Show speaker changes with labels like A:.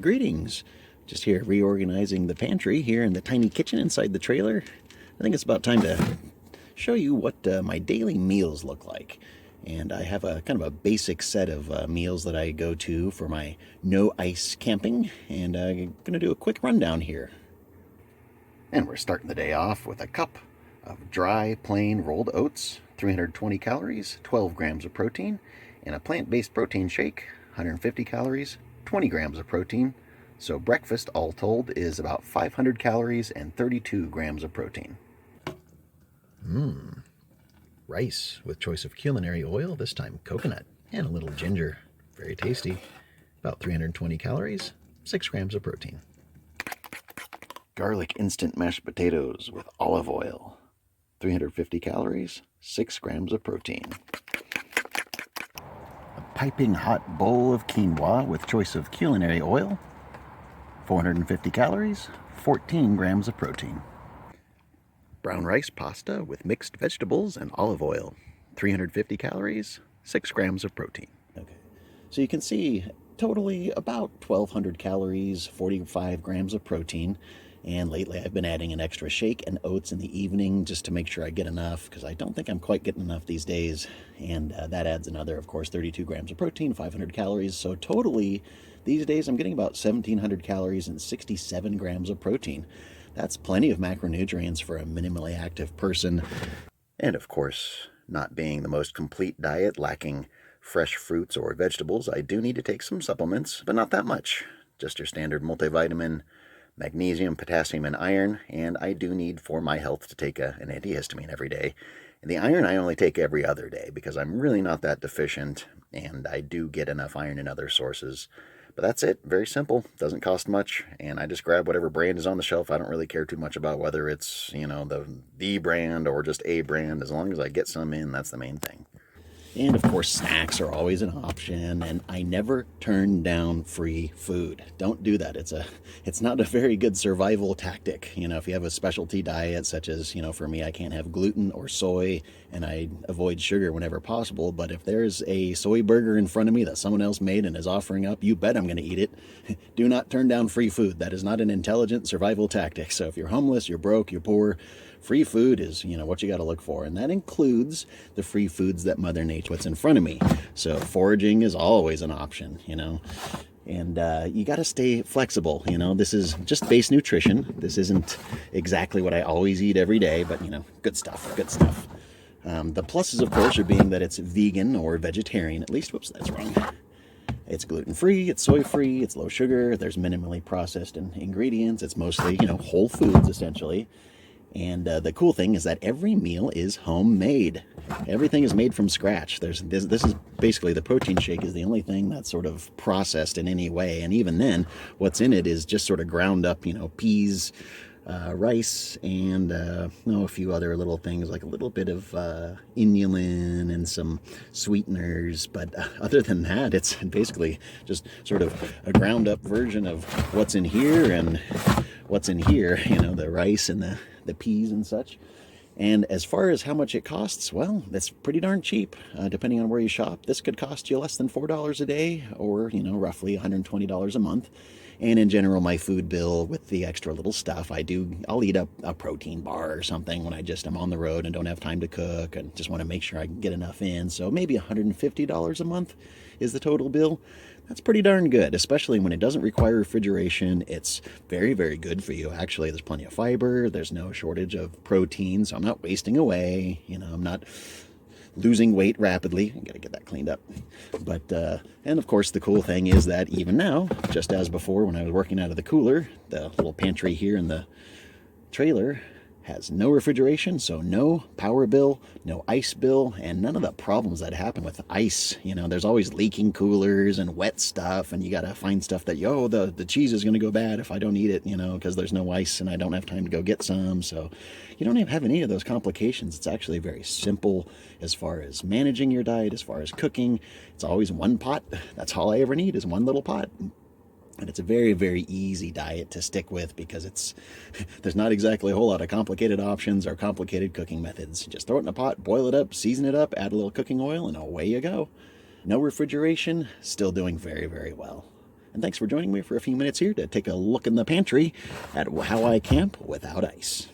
A: Greetings. Just here reorganizing the pantry here in the tiny kitchen inside the trailer. I think it's about time to show you what my daily meals look like. And I have a kind of a basic set of meals that I go to for my no ice camping. And I'm going to do a quick rundown here. And we're starting the day off with a cup of dry, plain rolled oats, 320 calories, 12 grams of protein, and a plant-based protein shake, 150 calories, 20 grams of protein. So breakfast, all told, is about 500 calories and 32 grams of protein. Rice with choice of culinary oil, this time coconut, and a little ginger. Very tasty. About 320 calories, 6 grams of protein. Garlic instant mashed potatoes with olive oil, 350 calories, 6 grams of protein. A piping hot bowl of quinoa with choice of culinary oil, 450 calories, 14 grams of protein. Brown rice pasta with mixed vegetables and olive oil, 350 calories, 6 grams of protein. Okay, so you can see totally about 1,200 calories, 45 grams of protein. And lately I've been adding an extra shake and oats in the evening just to make sure I get enough, because I don't think I'm quite getting enough these days. And that adds another, of course, 32 grams of protein, 500 calories. So totally, these days I'm getting about 1,700 calories and 67 grams of protein. That's plenty of macronutrients for a minimally active person. And of course, not being the most complete diet, lacking fresh fruits or vegetables, I do need to take some supplements, but not that much. Just your standard multivitamin, magnesium, potassium, and iron, and I do need for my health to take an antihistamine every day. And the iron I only take every other day because I'm really not that deficient, and I do get enough iron in other sources. But that's it. Very simple. Doesn't cost much, and I just grab whatever brand is on the shelf. I don't really care too much about whether it's, the brand or just a brand. As long as I get some in, that's the main thing. And of course, snacks are always an option, and I never turn down free food. Don't do that. It's not a very good survival tactic. If you have a specialty diet, such as, for me, I can't have gluten or soy, and I avoid sugar whenever possible. But if there's a soy burger in front of me that someone else made and is offering up, you bet I'm going to eat it. Do not turn down free food. That is not an intelligent survival tactic. So if you're homeless, you're broke, you're poor, free food is, what you got to look for. And that includes the free foods that Mother Nature puts in front of me. So foraging is always an option, And you got to stay flexible. This is just base nutrition. This isn't exactly what I always eat every day, but, good stuff, good stuff. The pluses, of course, are being that it's vegan or vegetarian. At least, whoops, that's wrong. It's gluten-free, it's soy-free, it's low sugar, there's minimally processed ingredients. It's mostly, whole foods, essentially. And the cool thing is that every meal is homemade. Everything is made from scratch. This is basically, the protein shake is the only thing that's sort of processed in any way. And even then, what's in it is just sort of ground up, peas, rice, and a few other little things, like a little bit of inulin and some sweeteners. But other than that, it's basically just sort of a ground up version of what's in here and what's in here, the rice and the peas and such. And as far as how much it costs, well, that's pretty darn cheap, depending on where you shop. This could cost you less than $4 a day, or, roughly $120 a month. And in general, my food bill with the extra little stuff, I'll eat a protein bar or something when I'm on the road and don't have time to cook and just want to make sure I can get enough in. So maybe $150 a month is the total bill. That's pretty darn good, especially when it doesn't require refrigeration. It's very, very good for you. Actually, there's plenty of fiber. There's no shortage of protein, so I'm not wasting away. I'm not losing weight rapidly. I gotta get that cleaned up. But, and of course, the cool thing is that even now, just as before when I was working out of the cooler, the little pantry here in the trailer has no refrigeration, so no power bill, no ice bill, and none of the problems that happen with ice. There's always leaking coolers and wet stuff, and you gotta find stuff that, the cheese is gonna go bad if I don't eat it, because there's no ice and I don't have time to go get some. So you don't even have any of those complications. It's actually very simple as far as managing your diet, as far as cooking. It's always one pot. That's all I ever need is one little pot. And it's a very, very easy diet to stick with because there's not exactly a whole lot of complicated options or complicated cooking methods. Just throw it in a pot, boil it up, season it up, add a little cooking oil, and away you go. No refrigeration, still doing very, very well. And thanks for joining me for a few minutes here to take a look in the pantry at how I camp without ice.